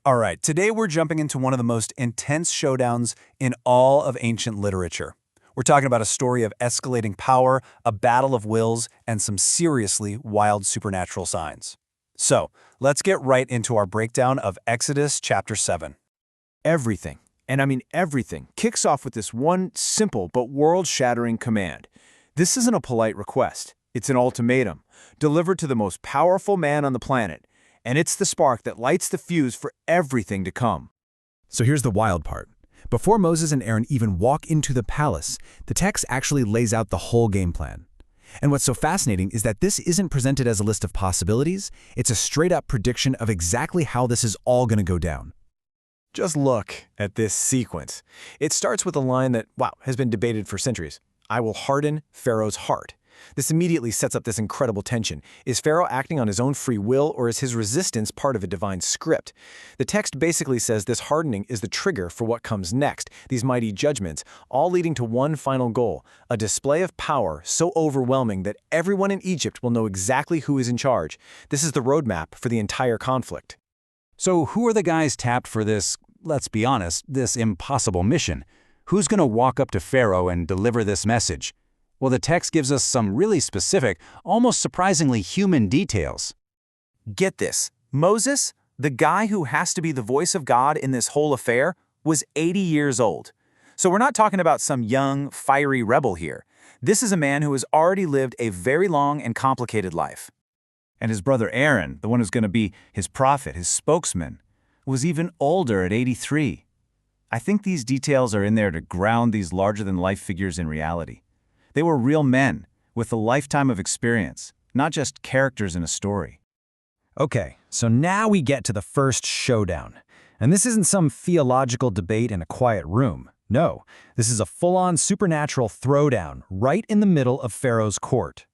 All right, today we're jumping into one of the most intense showdowns in all of ancient literature. We're talking about a story of escalating power, a battle of wills, and some seriously wild supernatural signs. So, let's get right into our breakdown of Exodus chapter 7. Everything, and I mean everything, kicks off with this one simple but world-shattering command. This isn't a polite request. It's an ultimatum, delivered to the most powerful man on the planet. And it's the spark that lights the fuse for everything to come. So here's the wild part. Before Moses and Aaron even walk into the palace, the text actually lays out the whole game plan. And what's so fascinating is that this isn't presented as a list of possibilities, it's a straight-up prediction of exactly how this is all going to go down. Just look at this sequence. It starts with a line that, has been debated for centuries. I will harden Pharaoh's heart. This immediately sets up this incredible tension. Is Pharaoh acting on his own free will, or is his resistance part of a divine script? The text basically says this hardening is the trigger for what comes next, these mighty judgments, all leading to one final goal, a display of power so overwhelming that everyone in Egypt will know exactly who is in charge. This is the roadmap for the entire conflict. So who are the guys tapped for this, let's be honest, this impossible mission? Who's going to walk up to Pharaoh and deliver this message? Well, the text gives us some really specific, almost surprisingly human details. Get this, Moses, the guy who has to be the voice of God in this whole affair, was 80 years old. So we're not talking about some young, fiery rebel here. This is a man who has already lived a very long and complicated life. And his brother Aaron, the one who's going to be his prophet, his spokesman, was even older at 83. I think these details are in there to ground these larger-than-life figures in reality. They were real men, with a lifetime of experience, not just characters in a story. Okay, so now we get to the first showdown. And this isn't some theological debate in a quiet room. No, this is a full-on supernatural throwdown right in the middle of Pharaoh's court.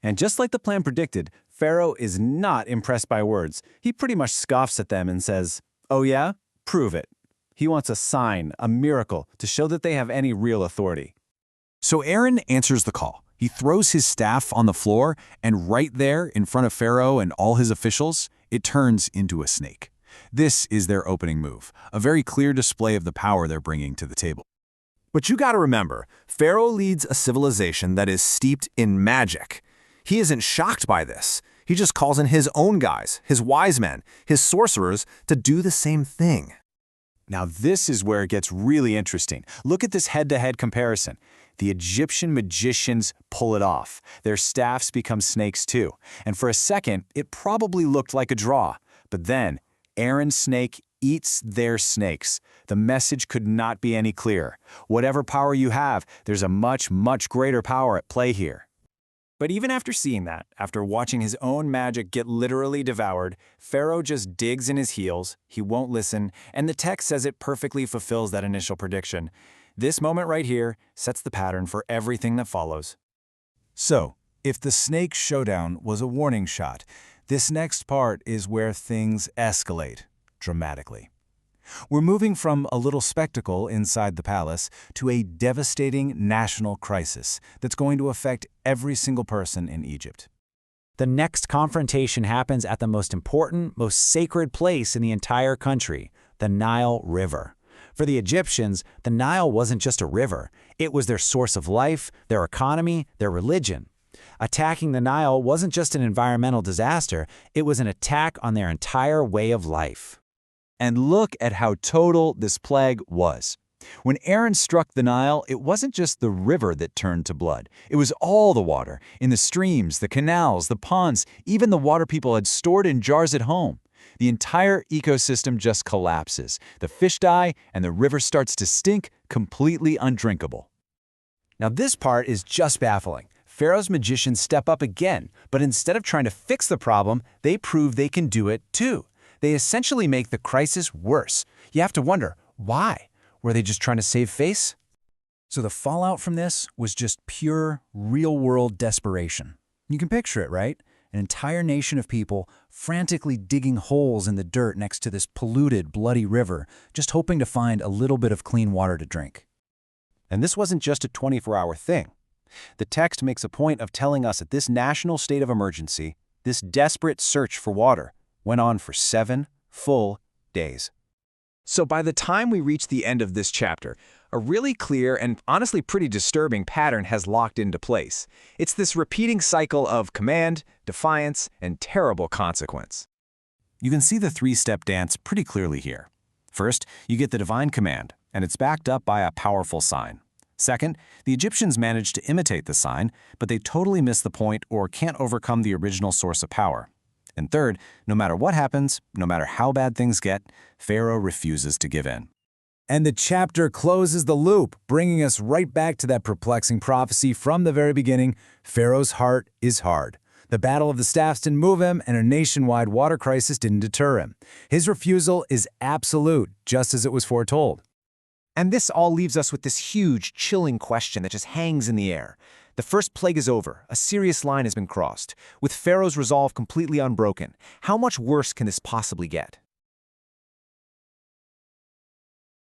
And just like the plan predicted, Pharaoh is not impressed by words. He pretty much scoffs at them and says, "Oh yeah? Prove it." He wants a sign, a miracle, to show that they have any real authority. So Aaron answers the call. He throws his staff on the floor, and right there, in front of Pharaoh and all his officials, it turns into a snake. This is their opening move, a very clear display of the power they're bringing to the table. But you gotta remember, Pharaoh leads a civilization that is steeped in magic. He isn't shocked by this. He just calls in his own guys, his wise men, his sorcerers, to do the same thing. Now this is where it gets really interesting. Look at this head-to-head comparison. The Egyptian magicians pull it off. Their staffs become snakes too. And for a second, it probably looked like a draw. But then, Aaron's snake eats their snakes. The message could not be any clearer. Whatever power you have, there's a much, much greater power at play here. But even after seeing that, after watching his own magic get literally devoured, Pharaoh just digs in his heels, he won't listen, and the text says it perfectly fulfills that initial prediction. This moment right here sets the pattern for everything that follows. So, if the snake showdown was a warning shot, this next part is where things escalate dramatically. We're moving from a little spectacle inside the palace to a devastating national crisis that's going to affect every single person in Egypt. The next confrontation happens at the most important, most sacred place in the entire country, the Nile River. For the Egyptians, the Nile wasn't just a river. It was their source of life, their economy, their religion. Attacking the Nile wasn't just an environmental disaster, it was an attack on their entire way of life. And look at how total this plague was. When Aaron struck the Nile, it wasn't just the river that turned to blood. It was all the water, in the streams, the canals, the ponds, even the water people had stored in jars at home. The entire ecosystem just collapses. The fish die, and the river starts to stink, completely undrinkable. Now this part is just baffling. Pharaoh's magicians step up again, but instead of trying to fix the problem, they prove they can do it too. They essentially make the crisis worse. You have to wonder, why? Were they just trying to save face? So the fallout from this was just pure, real-world desperation. You can picture it, right? An entire nation of people frantically digging holes in the dirt next to this polluted, bloody river, just hoping to find a little bit of clean water to drink. And this wasn't just a 24-hour thing. The text makes a point of telling us that this national state of emergency, this desperate search for water, went on for 7 full days. So by the time we reach the end of this chapter, a really clear and honestly pretty disturbing pattern has locked into place. It's this repeating cycle of command, defiance, and terrible consequence. You can see the three-step dance pretty clearly here. First, you get the divine command, and it's backed up by a powerful sign. Second, the Egyptians managed to imitate the sign, but they totally miss the point or can't overcome the original source of power. And third, no matter what happens, no matter how bad things get, Pharaoh refuses to give in. And the chapter closes the loop, bringing us right back to that perplexing prophecy from the very beginning: Pharaoh's heart is hard. The battle of the staffs didn't move him, and a nationwide water crisis didn't deter him. His refusal is absolute, just as it was foretold. And this all leaves us with this huge, chilling question that just hangs in the air. The first plague is over. A serious line has been crossed. With Pharaoh's resolve completely unbroken, how much worse can this possibly get?